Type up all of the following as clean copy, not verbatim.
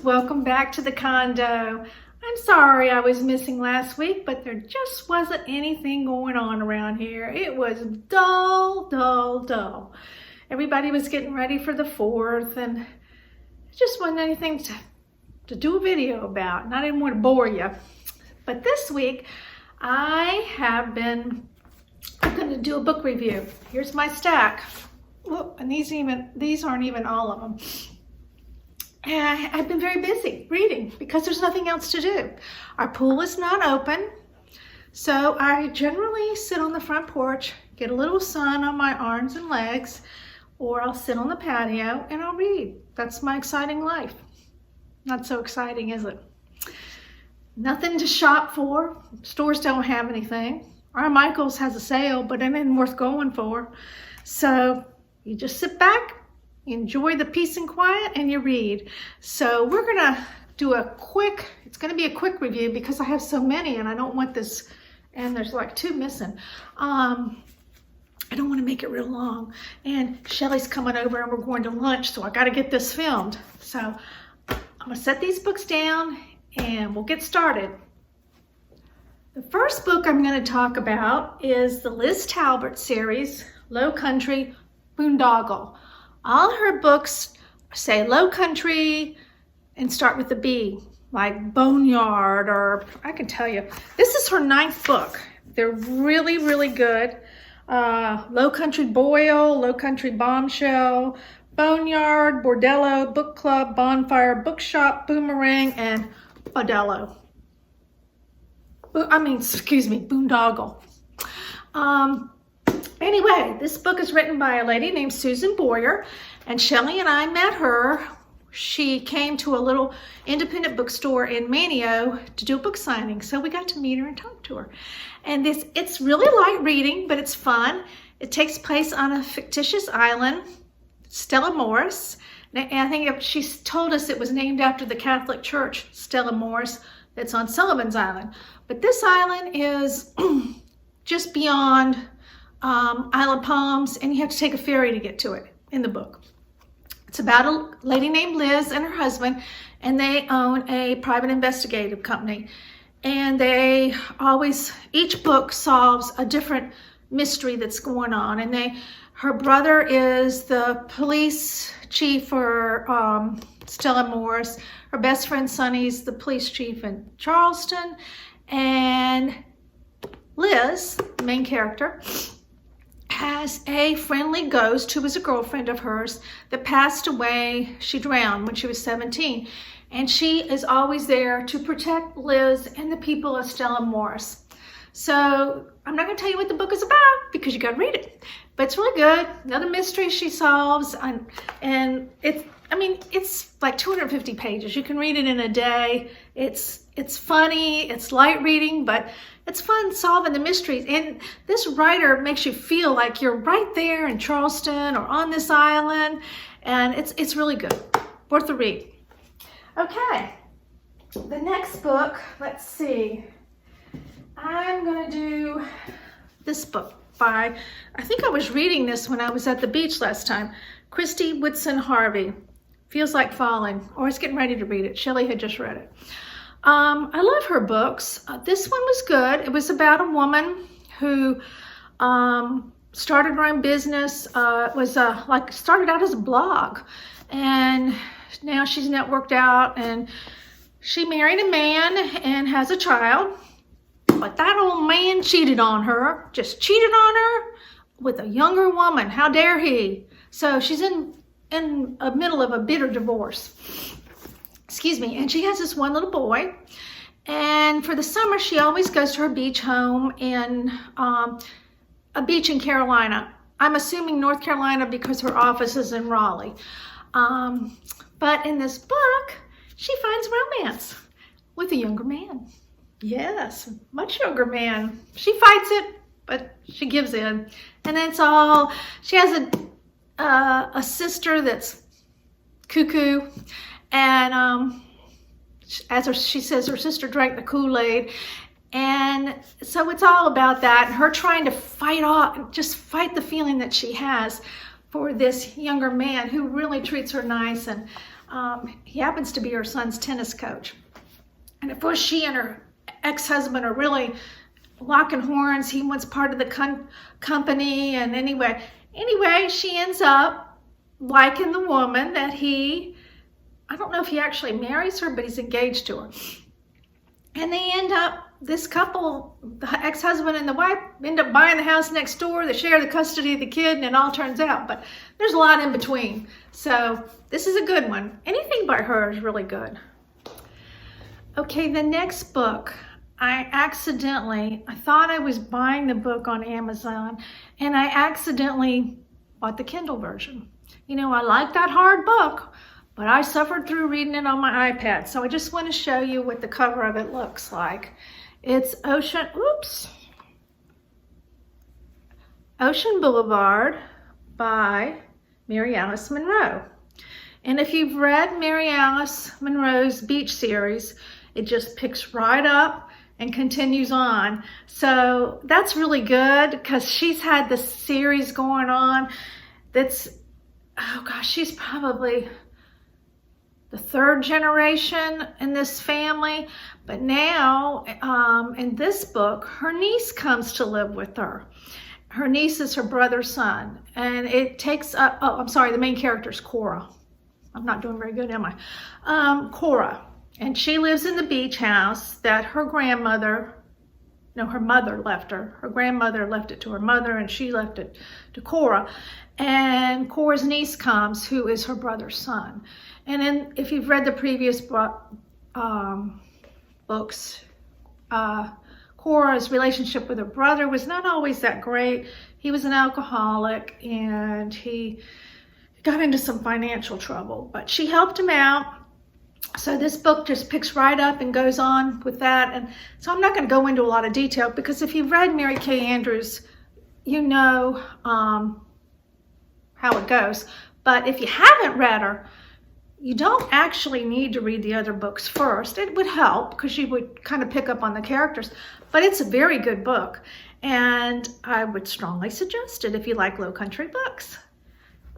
welcome back to the condo. I'm sorry I was missing last week, but there just wasn't anything going on around here. It was dull, dull, dull. Everybody was getting ready for the 4th, and there just wasn't anything to do a video about, and I didn't want to bore you. But this week, I'm going to do a book review. Here's my stack. Whoop, and these aren't even all of them. And I've been very busy reading because there's nothing else to do. Our pool is not open, so I generally sit on the front porch, get a little sun on my arms and legs, or I'll sit on the patio and I'll read. That's my exciting life. Not so exciting, is it? Nothing to shop for. Stores don't have anything. Our Michael's has a sale, but it ain't worth going for. So you just sit back, enjoy the peace and quiet, and you read. So we're gonna do it's gonna be a quick review because I have so many and I don't want this, and there's like 2 missing. I don't want to make it real long. And Shelly's coming over and we're going to lunch, so I gotta get this filmed. So I'm gonna set these books down and we'll get started. The first book I'm gonna talk about is the Liz Talbert series, Lowcountry, Boondoggle. All her books say Lowcountry and start with the B, like Boneyard, or I can tell you, this is her 9th book. They're really, really good. Lowcountry Boil, Lowcountry Bombshell, Boneyard, Bordello, Book Club, Bonfire, Bookshop, Boomerang, and Bodello. Boondoggle. Anyway, this book is written by a lady named Susan Boyer, and Shelley and I met her. She came to a little independent bookstore in Monroe to do a book signing, so we got to meet her and talk to her. And it's really light reading, but it's fun. It takes place on a fictitious island, Stella Morris, and I think she told us it was named after the Catholic Church, Stella Morris, that's on Sullivan's Island. But this island is just beyond Isle of Palms, and you have to take a ferry to get to it in the book. It's about a lady named Liz and her husband, and they own a private investigative company. And each book solves a different mystery that's going on. And her brother is the police chief for Stella Morris. Her best friend Sonny's the police chief in Charleston. And Liz, the main character, has a friendly ghost who was a girlfriend of hers that passed away. She drowned when she was 17. And she is always there to protect Liz and the people of Stella Morris. So I'm not going to tell you what the book is about because you got to read it. But it's really good. Another mystery she solves. And it's like 250 pages. You can read it in a day. It's funny. It's light reading, but it's fun solving the mysteries. And this writer makes you feel like you're right there in Charleston or on this island. And it's really good. Worth a read. Okay. The next book, let's see. I'm going to do this book by, I think I was reading this when I was at the beach last time. Kristy Woodson Harvey. Feels Like Falling. Or I was getting ready to read it. Shelley had just read it. I love her books. This one was good. It was about a woman who started her own business. Started out as a blog, and now she's networked out, and she married a man and has a child. But that old man cheated on her. Just cheated on her with a younger woman. How dare he? So she's in the middle of a bitter divorce. Excuse me, and she has this one little boy, and for the summer she always goes to her beach home in a beach in Carolina. I'm assuming North Carolina because her office is in Raleigh. But in this book, she finds romance with a younger man. Yes, much younger man. She fights it, but she gives in. And she has a sister that's cuckoo. And she says, her sister drank the Kool-Aid. And so it's all about that. Her trying to fight the feeling that she has for this younger man who really treats her nice. And He happens to be her son's tennis coach. And at first she and her ex-husband are really locking horns. He wants part of the company, and anyway, she ends up liking the woman that I don't know if he actually marries her, but he's engaged to her. And they end up, this couple, the ex-husband and the wife, end up buying the house next door. They share the custody of the kid, and it all turns out. But there's a lot in between. So this is a good one. Anything by her is really good. Okay, the next book, I thought I was buying the book on Amazon, and I accidentally bought the Kindle version. You know, I like that hard book, but I suffered through reading it on my iPad. So I just want to show you what the cover of it looks like. It's Ocean Boulevard by Mary Alice Monroe. And if you've read Mary Alice Monroe's Beach series, it just picks right up and continues on. So that's really good because she's had this series going on that's, oh gosh, she's probably the third generation in this family. But now, in this book, her niece comes to live with her. Her niece is her brother's son. And it takes up, the main character is Cora. I'm not doing very good, am I? Cora. And she lives in the beach house that her mother left her. Her grandmother left it to her mother, and she left it to Cora. And Cora's niece comes, who is her brother's son. And then if you've read the previous books, Cora's relationship with her brother was not always that great. He was an alcoholic, and he got into some financial trouble, but she helped him out. So this book just picks right up and goes on with that. And so I'm not going to go into a lot of detail, because if you've read Mary Kay Andrews, you know how it goes. But if you haven't read her, you don't actually need to read the other books first. It would help because you would kind of pick up on the characters. But it's a very good book, and I would strongly suggest it if you like Lowcountry books.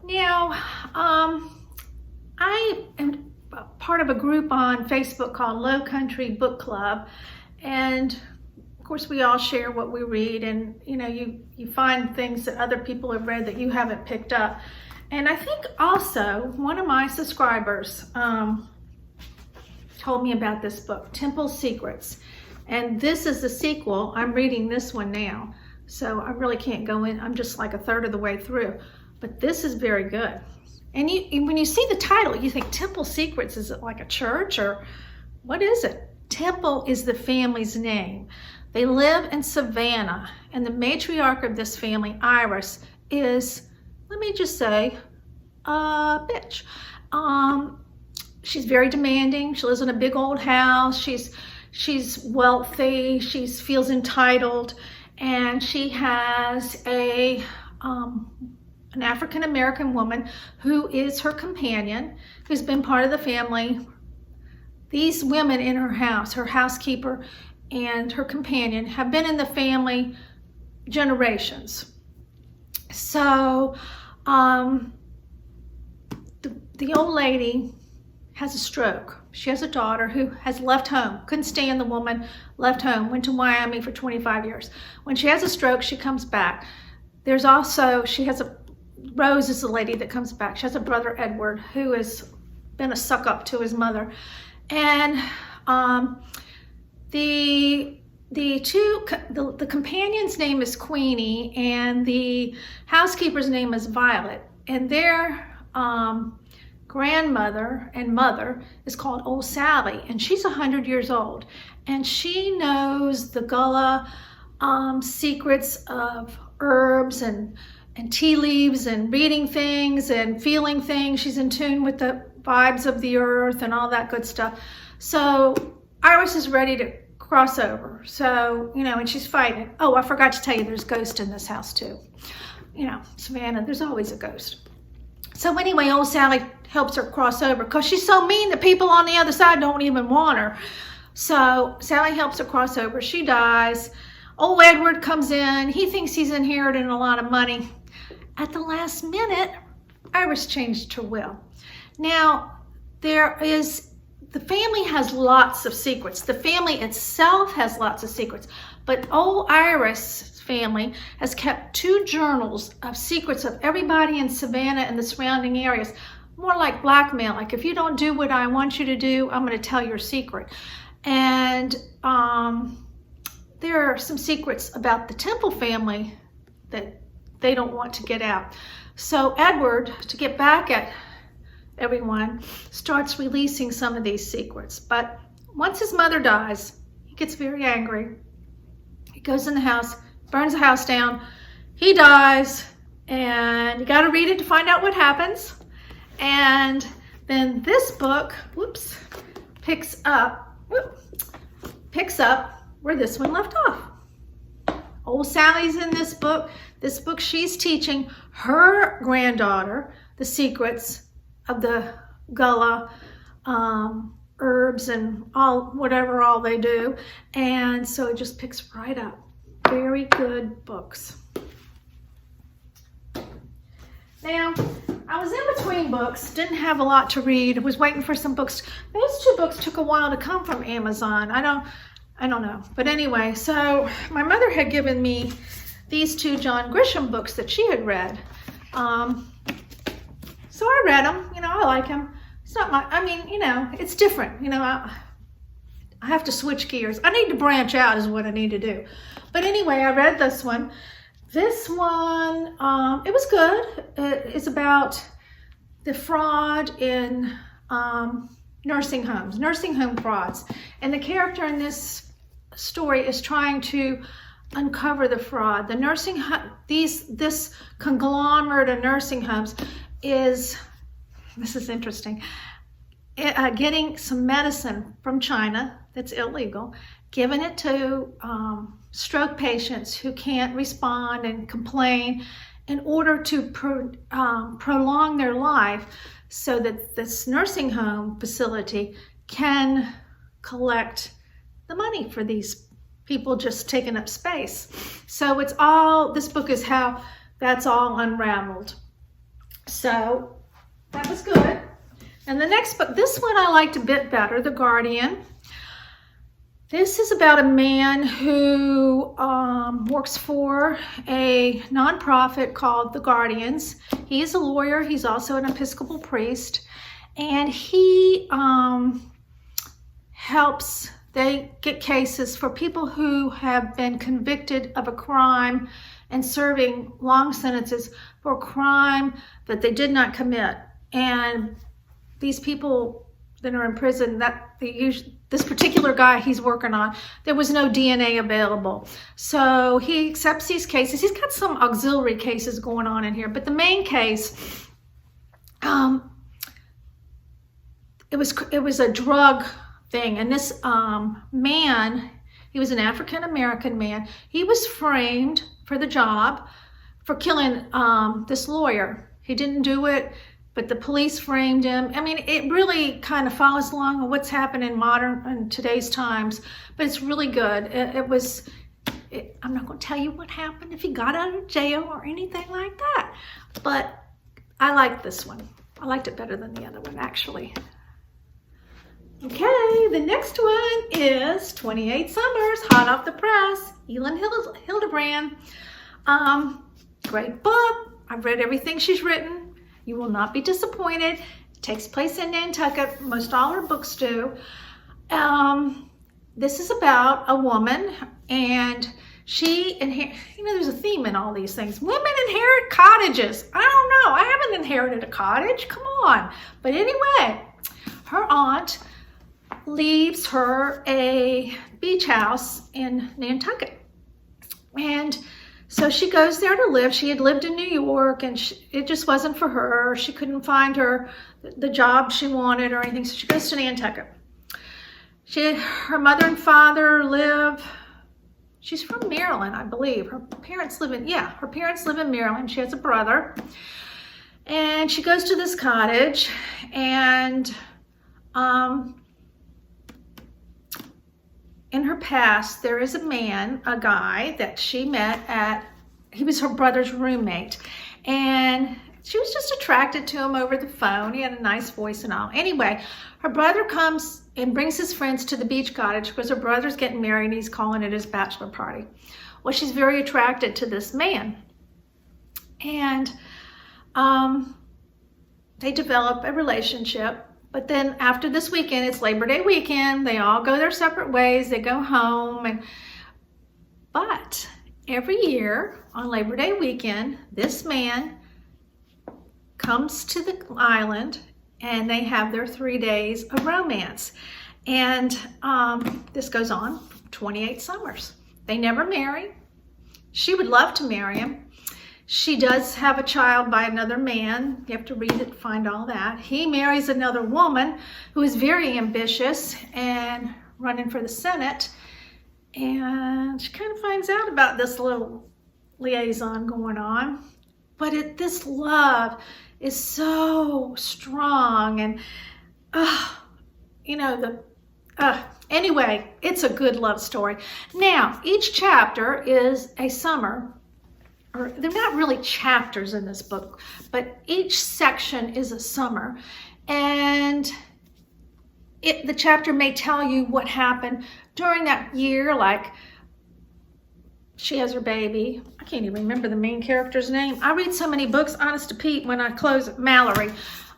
Now, I am part of a group on Facebook called Lowcountry Book Club, and of course we all share what we read, and you find things that other people have read that you haven't picked up. And I think also one of my subscribers told me about this book, Temple Secrets, and this is the sequel. I'm reading this one now, so I really can't go in. I'm just like a third of the way through, but this is very good. And when you see the title, you think Temple Secrets, is it like a church or what is it? Temple is the family's name. They live in Savannah, and the matriarch of this family, Iris, is, let me just say, a bitch. She's very demanding. She lives in a big old house. She's wealthy. She feels entitled, and she has an African-American woman who is her companion, who's been part of the family. These women in her house, her housekeeper and her companion, have been in the family generations. So the old lady has a stroke. She has a daughter who has left home, couldn't stand the woman, left home, went to Miami for 25 years. When she has a stroke, she comes back. There's also, Rose is the lady that comes back. She has a brother, Edward, who has been a suck-up to his mother. And the companion's name is Queenie, and the housekeeper's name is Violet. And their grandmother and mother is called Old Sally, and she's 100 years old. And she knows the Gullah secrets of herbs and tea leaves and reading things and feeling things. She's in tune with the vibes of the earth and all that good stuff. So Iris is ready to cross over. So, and she's fighting. Oh, I forgot to tell you, there's ghosts in this house too. Savannah, there's always a ghost. So anyway, old Sally helps her cross over because she's so mean that people on the other side don't even want her. So Sally helps her cross over. She dies. Old Edward comes in. He thinks he's inheriting a lot of money. At the last minute, Iris changed her will. Now, the family has lots of secrets. The family itself has lots of secrets, but old Iris' family has kept 2 journals of secrets of everybody in Savannah and the surrounding areas. More like blackmail, like if you don't do what I want you to do, I'm going to tell your secret. And there are some secrets about the Temple family that they don't want to get out. So Edward, to get back at everyone, starts releasing some of these secrets. But once his mother dies, he gets very angry. He goes in the house, burns the house down. He dies, and you got to read it to find out what happens. And then this book, picks up where this one left off. Old Sally's in this book. This book, she's teaching her granddaughter the secrets of the Gullah herbs and all they do. And so it just picks right up. Very good books. Now, I was in between books, didn't have a lot to read, was waiting for some books. Those 2 books took a while to come from Amazon. I don't know. But anyway, so my mother had given me these 2 John Grisham books that she had read. So I read them, I like them. It's not it's different. I have to switch gears. I need to branch out is what I need to do. But anyway, I read this one. This one, it was good. It's about the fraud in nursing homes, nursing home frauds. And the character in this story is trying to uncover the fraud. This conglomerate of nursing homes is, this is interesting, getting some medicine from China that's illegal, giving it to stroke patients who can't respond and complain in order to prolong their life so that this nursing home facility can collect the money for these people just taking up space. So this book is how that's all unraveled. So that was good. And the next book, this one I liked a bit better, The Guardian. This is about a man who works for a nonprofit called The Guardians. He is a lawyer. He's also an Episcopal priest. And he helps, they get cases for people who have been convicted of a crime and serving long sentences for a crime that they did not commit. And these people that are in prison, this particular guy he's working on, there was no DNA available. So he accepts these cases. He's got some auxiliary cases going on in here, but the main case, it was a drug thing. And this man, he was an African-American man. He was framed for the job for killing this lawyer. He didn't do it, but the police framed him. I mean, it really kind of follows along with what's happened in today's times, but it's really good. I'm not going to tell you what happened if he got out of jail or anything like that, but I like this one. I liked it better than the other one, actually. Okay, the next one is 28 Summers, hot off the press, Elin Hilderbrand. Great book. I've read everything she's written. You will not be disappointed. It takes place in Nantucket. Most all her books do. This is about a woman, and there's a theme in all these things. Women inherit cottages. I don't know. I haven't inherited a cottage. Come on. But anyway, her aunt leaves her a beach house in Nantucket. And so she goes there to live. She had lived in New York, and it just wasn't for her. She couldn't find the job she wanted or anything, so she goes to Nantucket. Her mother and father live, she's from Maryland, I believe. Her parents live in Maryland. She has a brother. And she goes to this cottage, and in her past, there is a guy that she met he was her brother's roommate. And she was just attracted to him over the phone. He had a nice voice and all. Anyway, her brother comes and brings his friends to the beach cottage because her brother's getting married and he's calling it his bachelor party. Well, she's very attracted to this man. And they develop a relationship. But then after this weekend, it's Labor Day weekend, they all go their separate ways, they go home. But every year on Labor Day weekend, this man comes to the island and they have their 3 days of romance. And this goes on 28 summers. They never marry. She would love to marry him. She does have a child by another man. You have to read it to find all that. He marries another woman who is very ambitious and running for the Senate. And she kind of finds out about this little liaison going on. But this love is so strong. And, anyway, it's a good love story. Now, each chapter is a summer. Or they're not really chapters in this book, but each section is a summer. And the chapter may tell you what happened during that year, like she has her baby. I can't even remember the main character's name. I read so many books, honest to Pete, when I close Mallory.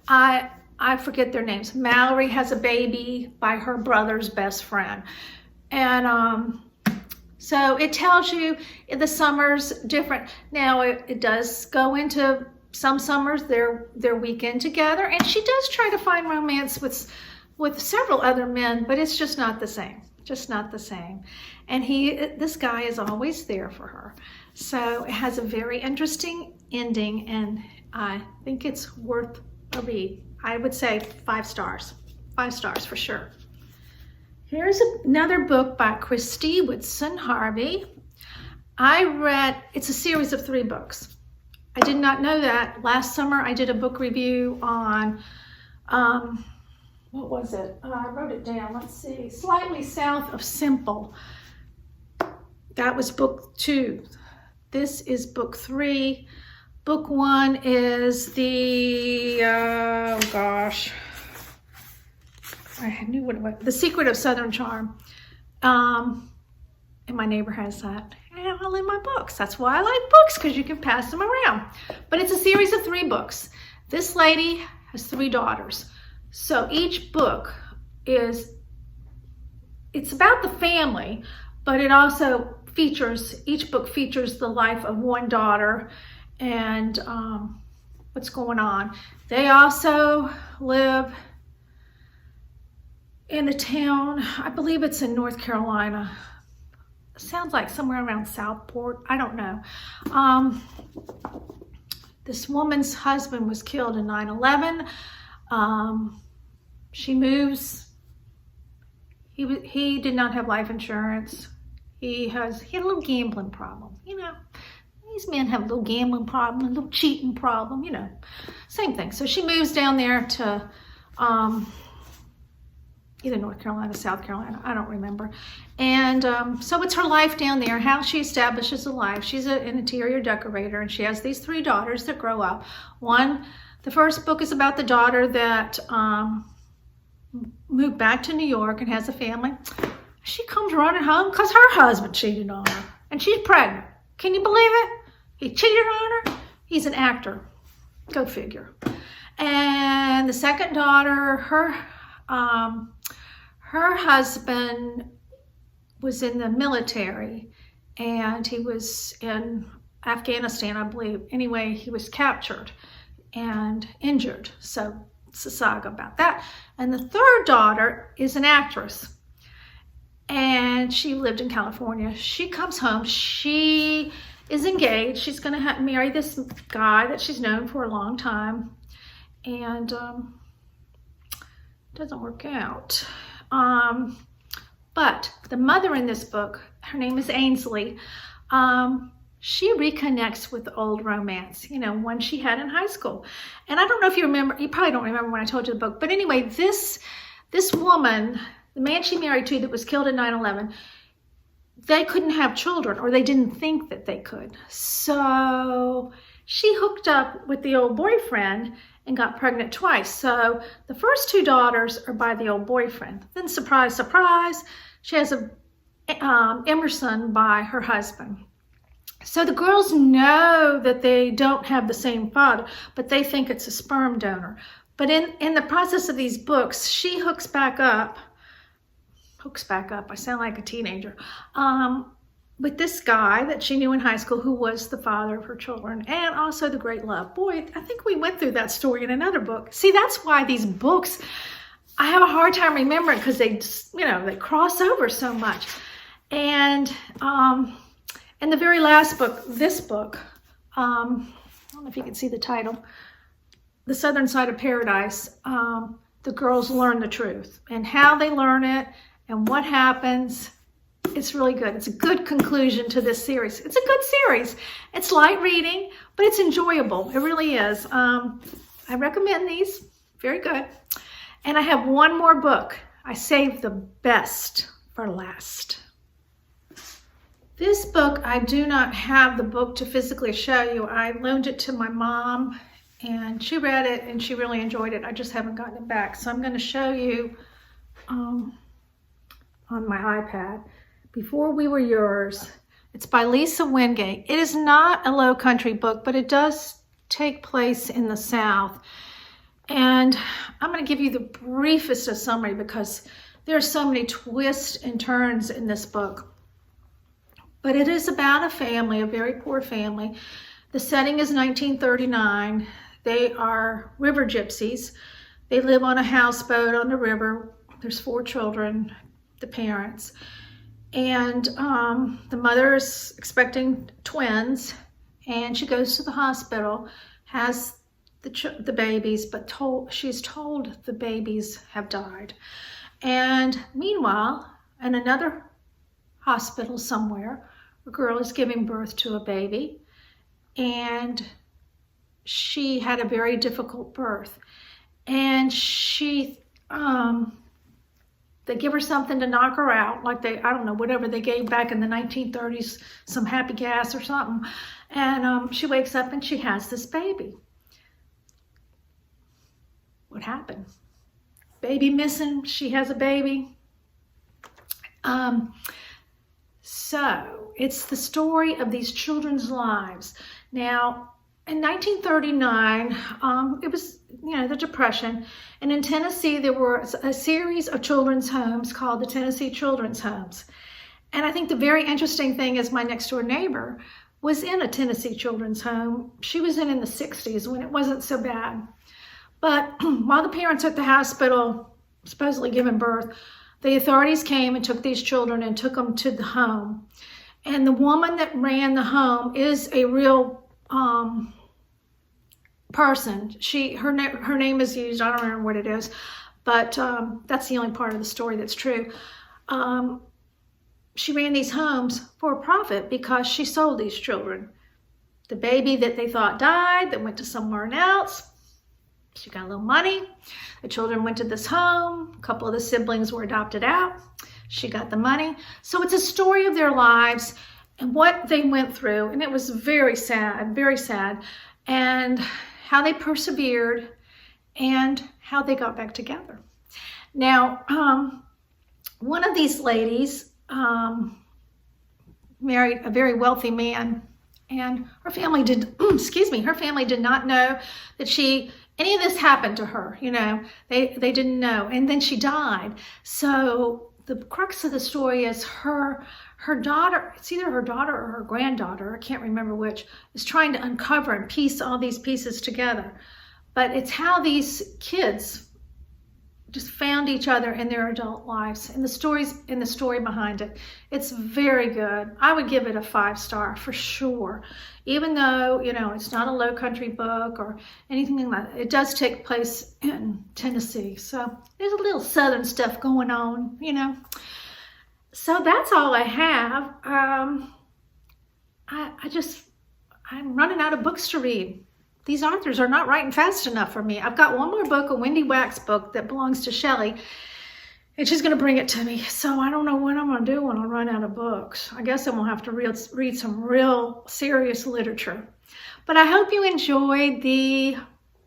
I forget their names. Mallory has a baby by her brother's best friend. And so it tells you the summer's different. Now it does go into some summers, their weekend together, and she does try to find romance with several other men, but it's just not the same. Just not the same. And this guy is always there for her. So it has a very interesting ending, and I think it's worth a read. I would say 5 stars. 5 stars for sure. Here's another book by Kristy Woodson Harvey. It's a series of 3 books. I did not know that. Last summer I did a book review on, what was it? I wrote it down. Let's see. Slightly South of Simple. That was book 2. This is book 3. Book 1 is I knew what it was. The Secret of Southern Charm. And my neighbor has that. And all in my books. That's why I like books, because you can pass them around. But it's a series of 3 books. This lady has 3 daughters. So each book it's about the family, but it also each book features the life of one daughter and what's going on. They also live in a town, I believe it's in North Carolina. Sounds like somewhere around Southport. I don't know. This woman's husband was killed in 9/11. She moves. He did not have life insurance. He had a little gambling problem. You know, these men have a little gambling problem, a little cheating problem. You know, same thing. So she moves down there to either North Carolina, South Carolina, I don't remember. And so it's her life down there, how she establishes a life. She's an interior decorator, and she has these 3 daughters that grow up. The first book is about the daughter that moved back to New York and has a family. She comes running home because her husband cheated on her, and she's pregnant. Can you believe it? He cheated on her. He's an actor. Go figure. And the second daughter, her husband was in the military, and he was in Afghanistan, I believe. Anyway, he was captured and injured. So it's a saga about that. And the third daughter is an actress, and she lived in California. She comes home. She is engaged. She's going to marry this guy that she's known for a long time, and doesn't work out. But the mother in this book, her name is Ainsley, she reconnects with old romance, one she had in high school. And I don't know if you remember, you probably don't remember when I told you the book, but anyway, this woman, the man she married to that was killed in 9/11, they couldn't have children, or they didn't think that they could. So she hooked up with the old boyfriend and got pregnant twice. So the first two daughters are by the old boyfriend. Then surprise, surprise, she has a Emerson by her husband. So the girls know that they don't have the same father, but they think it's a sperm donor. But in the process of these books, she hooks back up, I sound like a teenager, with this guy that she knew in high school who was the father of her children and also the great love. Boy, I think we went through that story in another book. See, that's why these books, I have a hard time remembering because they just, they cross over so much. And in the very last book, this book, I don't know if you can see the title, The Southern Side of Paradise, the girls learn the truth and how they learn it and what happens. It's really good. It's a good conclusion to this series. It's a good series. It's light reading, but it's enjoyable. It really is. I recommend these. Very good. And I have one more book. I saved the best for last. This book, I do not have the book to physically show you. I loaned it to my mom, and she read it, and she really enjoyed it. I just haven't gotten it back. So I'm going to show you on my iPad. Before We Were Yours. It's by Lisa Wingate. It is not a Lowcountry book, but it does take place in the South. And I'm going to give you the briefest of summary because there are so many twists and turns in this book. But it is about a family, a very poor family. The setting is 1939. They are river gypsies. They live on a houseboat on the river. There's 4 children, the parents. And the mother is expecting twins, and she goes to the hospital, has the babies, but she's told the babies have died. And meanwhile, in another hospital somewhere, a girl is giving birth to a baby, and she had a very difficult birth. And they give her something to knock her out, like I don't know, whatever they gave back in the 1930s, some happy gas or something. And she wakes up and she has this baby. What happened? Baby missing, she has a baby. So it's the story of these children's lives. Now, in 1939, it was, the Depression. And in Tennessee, there were a series of children's homes called the Tennessee Children's Homes. And I think the very interesting thing is my next door neighbor was in a Tennessee children's home. She was in the 60s when it wasn't so bad. But while the parents at the hospital supposedly giving birth, the authorities came and took these children and took them to the home. And the woman that ran the home is a real person. Her name is used. I don't remember what it is, but that's the only part of the story that's true. She ran these homes for a profit because she sold these children. The baby that they thought died, that went to somewhere else, she got a little money. The children went to this home. A couple of the siblings were adopted out. She got the money. So it's a story of their lives and what they went through. And it was very sad, and how they persevered and how they got back together. Now, one of these ladies married a very wealthy man, and her family did, her family did not know that any of this happened to her, they didn't know. And then she died. So the crux of the story is her daughter, it's either her daughter or her granddaughter, I can't remember which, is trying to uncover and piece all these pieces together. But it's how these kids just found each other in their adult lives, and the story behind it. It's very good. I would give it a 5-star for sure. Even though, it's not a Lowcountry book or anything like that. It does take place in Tennessee. So there's a little Southern stuff going on, So that's all I have. I'm running out of books to read. These authors are not writing fast enough for me. I've got one more book, a Wendy Wax book that belongs to Shelley, and she's going to bring it to me. So I don't know what I'm going to do when I run out of books. I guess I'm going to have to read some real serious literature. But I hope you enjoyed the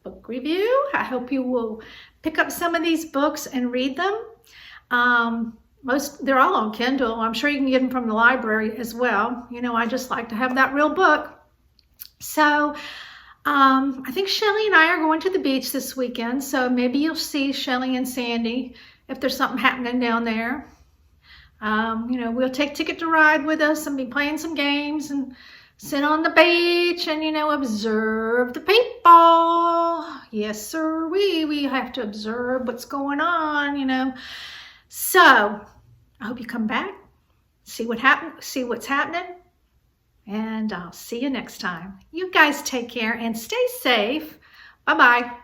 book review. I hope you will pick up some of these books and read them. They're all on Kindle. I'm sure you can get them from the library as well. You know, I just like to have that real book. So I think Shelly and I are going to the beach this weekend. So maybe you'll see Shelly and Sandy if there's something happening down there. You know, we'll take Ticket to Ride with us and be playing some games and sit on the beach and, you know, observe the people. Yes, sir. We have to observe what's going on, you know. So I hope you come back, see what's happening, and I'll see you next time. You guys take care and stay safe. Bye-bye.